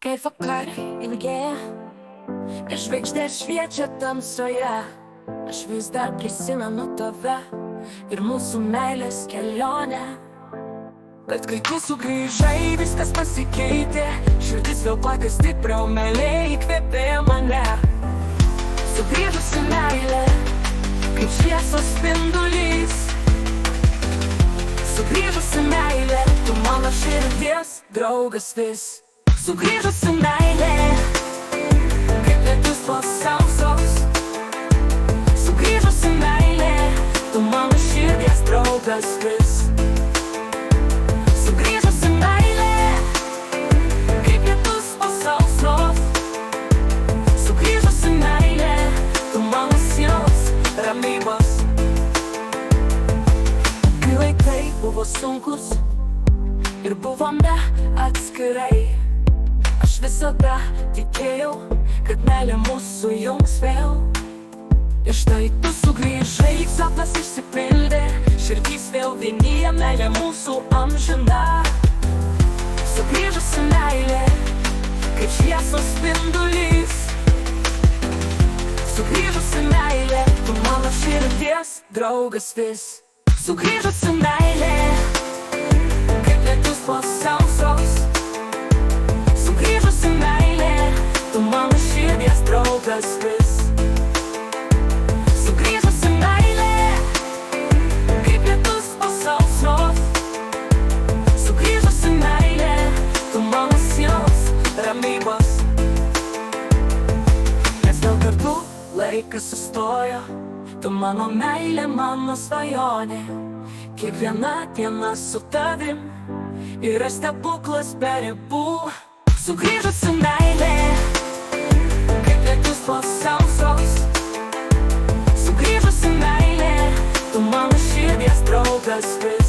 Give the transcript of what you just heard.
Kai vakarai ilgėja ir žvaigždės šviečia tamsoje, aš vis dar prisimenu tave ir mūsų meilės kelionę. Bet kai tu sugrįžai, viskas pasikeitė, širdis vėl plaka stipriau, meilė įkvėpė mane. Sugrįžusi meilė, kaip šviesos spindulys. Sugrįžusi meilė, tu mano širdies draugas vis. Sugrįžusi meilė, kaip lietus po sausos. Sugrįžusi meilė, tu mano širdies draugas vis. Sugrįžusi meilė, kaip lietus po sausos. Sugrįžusi meilė, tu mano sielos ramybos. Kai laikai buvo sunkus ir buvome atskirai, aš visada tikėjau, kad meilė mūsų jungs vėl. Ir štai tu sugrįžai, sapnas išsipildė, širdys vėl vienyje, meilė mūsų amžina. Sugrįžusi meilė, kaip šviesos spindulys. Sugrįžusi meilė, tu mano širdies draugas vis. Sugrįžusi meilė, kaip lietus po sausos. Sugrįžusi meilė, tu mano širdies draugas vis. Sugrįžusi meilė, kaip lietus po sausos. Sugrįžusi meilė, tu mano sielos ramybos. Nes dėl kartų laikas sustojo, tu mano meilė, mano svajonė. Kiekviena diena su tavim yra stebuklas be ribų. Sugrįžusi meilė, kaip lietus po sausos. Sugrįžusi meilė, tu mano širdies draugas vis.